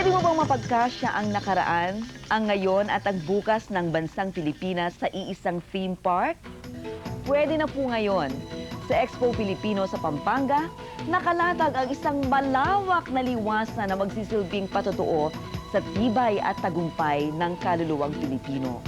Pwede mo bang mapagkasya ang nakaraan, ang ngayon at ang bukas ng bansang Pilipinas sa iisang theme park? Pwede na po ngayon. Sa Expo Pilipino sa Pampanga, nakalatag ang isang malawak na liwasan na magsisilbing patotoo sa tibay at tagumpay ng kaluluwang Pilipino.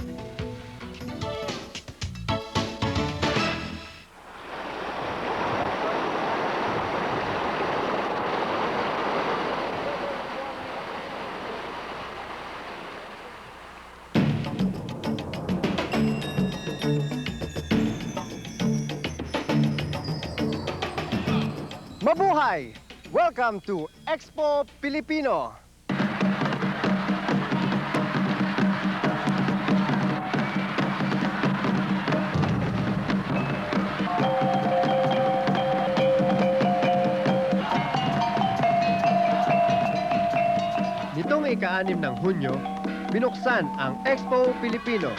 Mabuhay! Welcome to Expo Pilipino! Nitong ika-6 ng Hunyo, binuksan ang Expo Pilipino.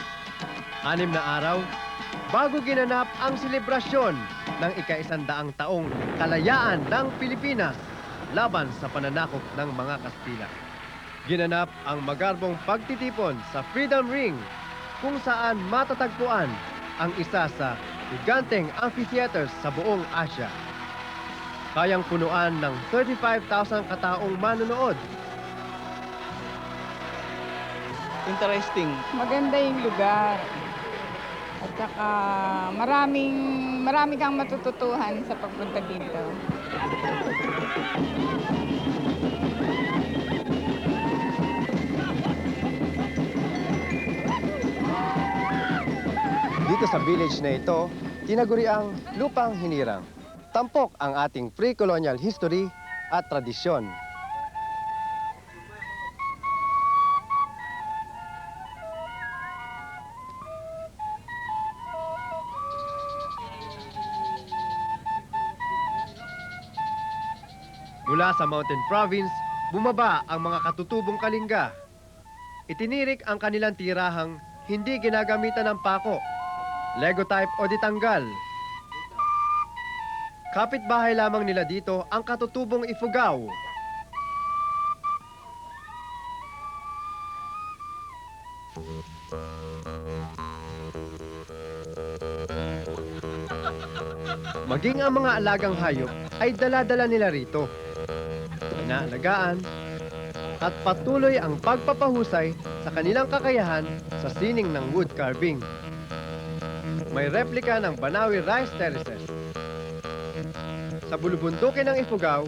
6 na araw bago ginanap ang selebrasyon ng ika-100 taong kalayaan ng Pilipinas laban sa pananakop ng mga Kastila. Ginanap ang magarbong pagtitipon sa Freedom Ring kung saan matatagpuan ang isa sa higanteng amphitheaters sa buong Asia. Kayang punuan ng 35,000 kataong manonood. Interesting. Maganda yung lugar. At saka marami kang matututuhan sa pagpunta dito. Dito sa village na ito, tinaguriang Lupang Hinirang. Tampok ang ating pre-colonial history at tradisyon. Mula sa Mountain Province, bumaba ang mga katutubong Kalinga. Itinirik ang kanilang tirahang hindi ginagamitan ng pako, Lego type o ditanggal. Kapitbahay lamang nila dito ang katutubong Ifugao. Maging ang mga alagang hayop ay dala-dala nila rito. Inaalagaan at patuloy ang pagpapahusay sa kanilang kakayahan sa sining ng wood carving. May replika ng Banawi Rice Terraces. Sa bulubundukin ng Ifugao,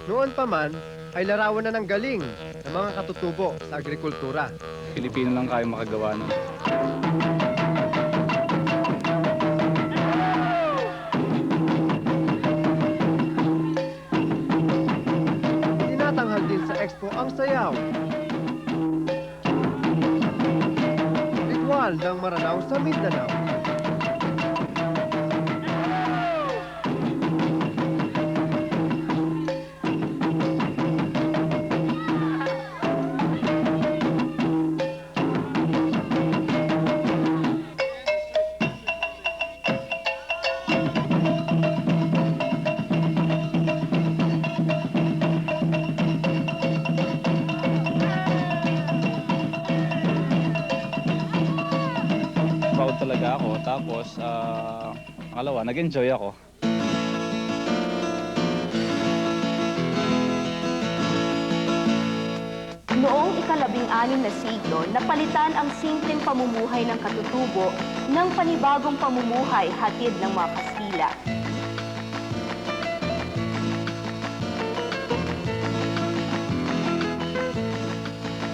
noon pa man ay larawan na ng galing ng mga katutubo sa agrikultura. Pilipino lang kayo makagawa nun. Tinatanghal din sa Expo ang sayaw. Ritual ng Maranao sa Mindanao. Proud talaga ako. Tapos, pangalawa, nag-enjoy ako. Noong ika-16 na siglo, napalitan ang simpleng pamumuhay ng katutubo ng panibagong pamumuhay hatid ng mga Kastila.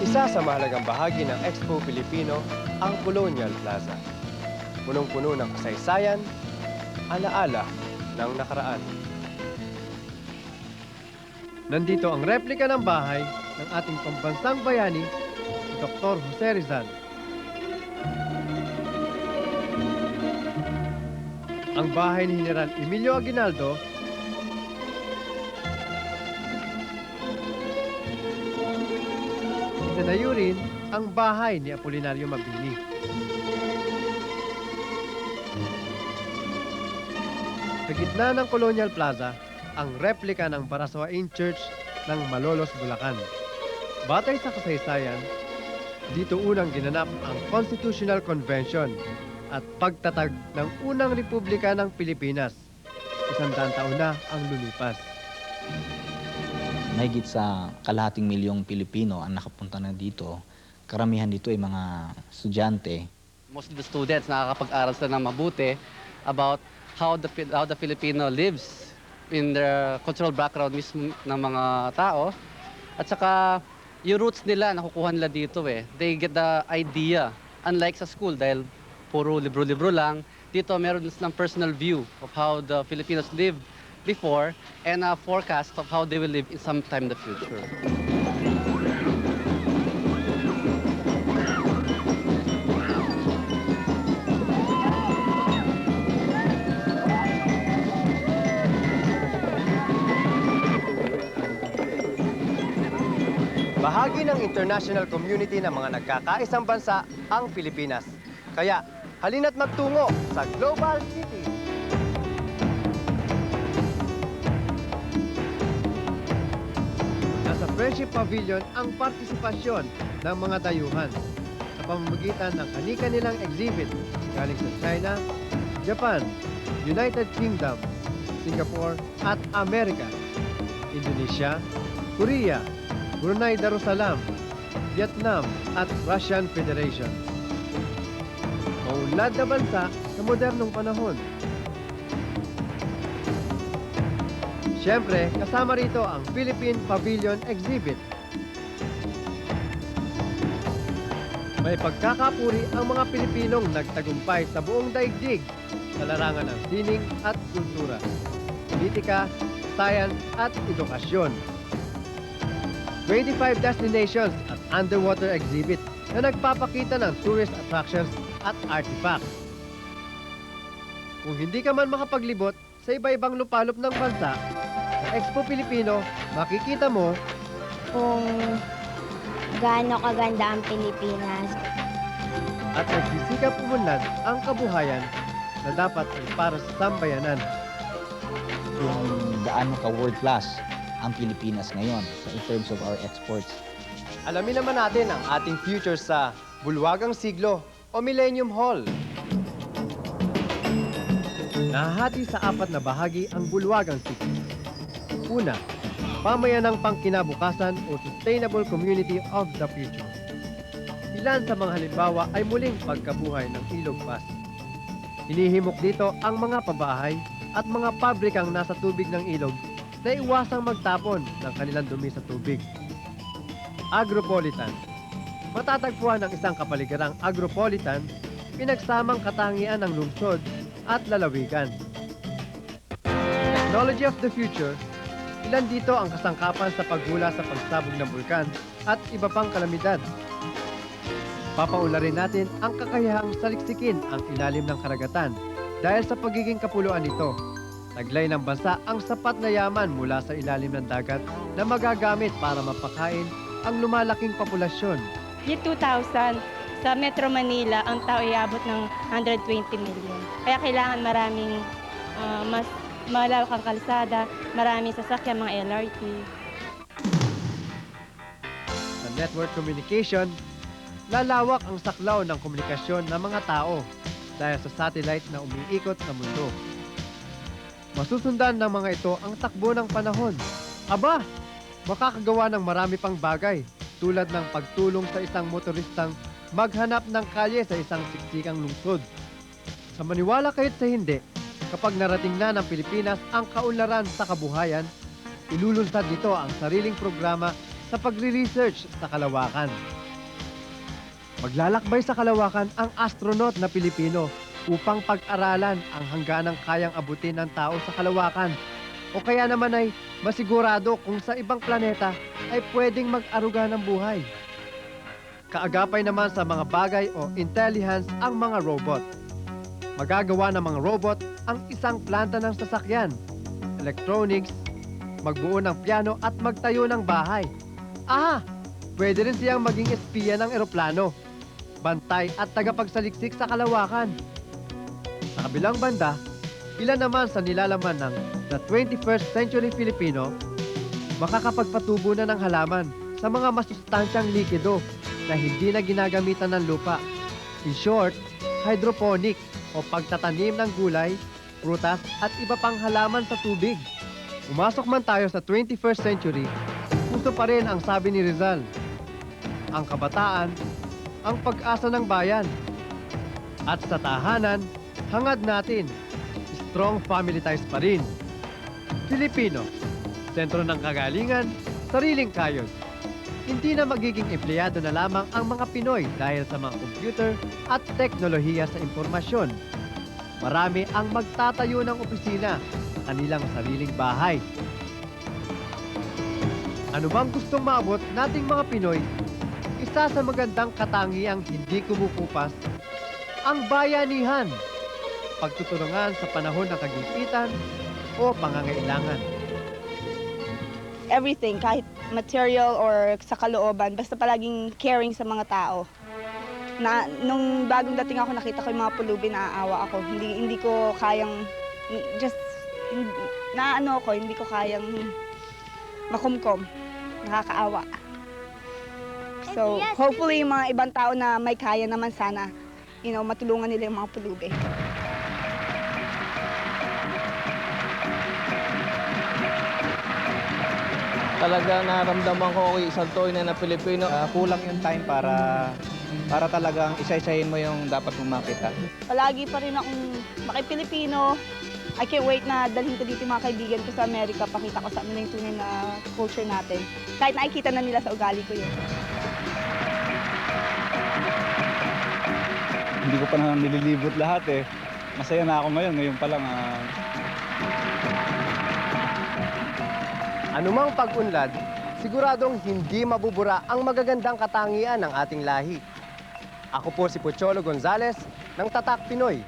Isa sa mahalagang bahagi ng Expo Pilipino ang Colonial Plaza. Punong-puno ng kasaysayan, alaala ng nakaraan. Nandito ang replika ng bahay ng ating pambansang bayani, si Dr. Jose Rizal. Ang bahay ni General Emilio Aguinaldo Itinayo rin ang bahay ni Apolinario Mabini. Sa gitna ng Colonial Plaza, ang replika ng Barasoain Church ng Malolos, Bulacan. Batay sa kasaysayan, dito unang ginanap ang Constitutional Convention at pagtatag ng unang Republika ng Pilipinas. 100 taon na ang lumipas. Mahigit sa kalahating milyong Pilipino ang nakapunta na dito. Karamihan dito ay mga estudyante. Most of the students nakakapag-aral sila ng mabuti about how the Filipino lives in their cultural background mismo ng mga tao. At saka yung roots nila nakukuha nila dito eh. They get the idea. Unlike sa school dahil puro libro-libro lang, dito meron silang personal view of how the Filipinos lived before and a forecast of how they will live in some time in the future. Bahagi ng international community ng mga nagkakaisang bansa ang Pilipinas. Kaya, halina't magtungo sa Global City. Nasa Friendship Pavilion ang partisipasyon ng mga dayuhan sa pamamagitan ng kani-kanilang exhibit galing sa China, Japan, United Kingdom, Singapore at Amerika, Indonesia, Korea, Brunei Darussalam, Vietnam at Russian Federation. Maunlad na bansa sa modernong panahon. Siyempre, kasama rito ang Philippine Pavilion Exhibit. May pagkakapuri ang mga Pilipinong nagtagumpay sa buong daigdig sa larangan ng sining at kultura, politika, science at edukasyon. 25 destinations at underwater exhibit na nagpapakita ng tourist attractions at artifacts. Kung hindi ka man makapaglibot sa iba-ibang lupalop ng bansa, sa Expo Pilipino, makikita mo kung gaano kaganda ang Pilipinas. at nagsisikap umunlad ang kabuhayan na dapat ay para sa sambayanan. Kung gaano ka world class ang Pilipinas ngayon in terms of our exports. Alamin naman natin ang ating future sa Bulwagang Siglo o Millennium Hall. Nahahati sa 4 na bahagi ang Bulwagang Siglo. Una, pamayanang pangkinabukasan o Sustainable Community of the Future. Ilan sa mga halimbawa ay muling pagkabuhay ng Ilog Pass. Hinihimok dito ang mga pabahay at mga pabrikang nasa tubig ng ilog na iwasang magtapon ng kanilang dumi sa tubig. Agropolitan. Matatagpuan ng isang kapaligarang agropolitan, pinagsamang katangian ng lungsod at lalawigan. Technology of the Future. Ilan dito ang kasangkapan sa paghula sa pagsabog ng bulkan at iba pang kalamidad. Papaunlarin natin ang kakayahang saliksikin ang ilalim ng karagatan dahil sa pagiging kapuluan nito. Taglay ng bansa ang sapat na yaman mula sa ilalim ng dagat na magagamit para mapakain ang lumalaking populasyon. Year 2000, sa Metro Manila, ang tao ay abot ng 120 million. Kaya kailangan maraming mas malawak ang kalsada, maraming sasakyan, mga LRT. Sa network communication, lalawak ang saklaw ng komunikasyon ng mga tao dahil sa satellite na umiikot sa mundo. Masusundan ng mga ito ang takbo ng panahon. Aba, makakagawa ng marami pang bagay tulad ng pagtulong sa isang motoristang maghanap ng kalye sa isang siksikang lungsod. Sa maniwala kahit sa hindi, kapag narating na ng Pilipinas ang kaunlaran sa kabuhayan, ilulunsad nito ang sariling programa sa pagre-research sa kalawakan. Maglalakbay sa kalawakan ang astronaut na Pilipino upang pag-aralan ang hangganang kayang abutin ng tao sa kalawakan o kaya naman ay masigurado kung sa ibang planeta ay pwedeng mag-aruga ng buhay. Kaagapay naman sa mga bagay o intelligence ang mga robot. Magagawa ng mga robot ang isang planta ng sasakyan, electronics, magbuo ng piano at magtayo ng bahay. Aha! Pwede rin siyang maging espiya ng eroplano, bantay at tagapagsaliksik sa kalawakan. Sa kabilang banda, ilan naman sa nilalaman ng The 21st Century Filipino makakapagpatubo na ng halaman sa mga masustansyang likido na hindi na ginagamitan ng lupa. In short, hydroponic o pagtatanim ng gulay, prutas at iba pang halaman sa tubig. Pumasok man tayo sa 21st century, puso pa rin ang sabi ni Rizal. Ang kabataan, ang pag-asa ng bayan. At sa tahanan, hangad natin, strong family ties pa rin. Filipino, sentro ng kagalingan, sariling kayod. Hindi na magiging empleyado na lamang ang mga Pinoy dahil sa mga computer at teknolohiya sa impormasyon. Marami ang magtatayo ng opisina sa kanilang sariling bahay. Ano bang gustong maabot nating mga Pinoy? Isa sa magandang katangiang hindi kumukupas, ang bayanihan. Pagtutulungan sa panahon ng kagipitan o pangangailangan. Everything, kahit material or sa kalooban, basta palaging caring sa mga tao. Nung bagong dating ako, nakita ko yung mga pulubi, naaawa ako. Hindi ko kayang, hindi ko kayang makumkom. Nakakaawa. So, hopefully, yung mga ibang tao na may kaya naman sana, matulungan nila yung mga pulubi. Talaga naramdaman ko ako isang tunay na Pilipino. Kulang yung time para talagang isa-isahin mo yung dapat mong makita. Palagi pa rin akong makipilipino. I can't wait na dalhin ko dito yung mga kaibigan ko sa Amerika. Pakita ko sa amin yung tunay na culture natin. Kahit nakikita na nila sa ugali ko yun. Hindi ko pa na nililibot lahat eh. Masaya na ako ngayon pa lang. Anumang pag-unlad, siguradong hindi mabubura ang magagandang katangian ng ating lahi. Ako po si Pocholo Gonzales ng Tatak Pinoy.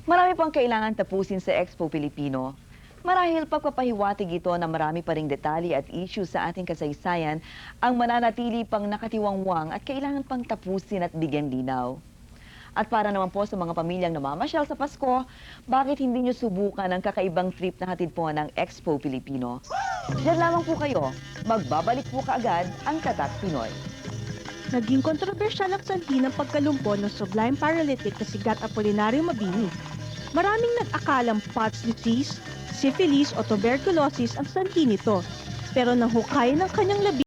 Marami pang kailangan tapusin sa Expo Pilipino. Marahil pagpapahiwatig ito na marami pa ring detalye at issue sa ating kasaysayan ang mananatili pang nakatiwangwang at kailangan pang tapusin at bigyan linaw. At para naman po sa mga pamilyang namamasyal sa Pasko, bakit hindi nyo subukan ang kakaibang trip na hatid po ng Expo Pilipino? Diyan lamang po kayo, magbabalik po kaagad ang Tatak Pinoy. Naging kontrobersyal ang sanhi ng pagkalumpo ng sublime paralytic na si Gat Apolinario Mabini. Maraming nag-akalang Pott's disease, syphilis o tuberculosis ang sanhi nito. Pero nahukay ng kanyang labi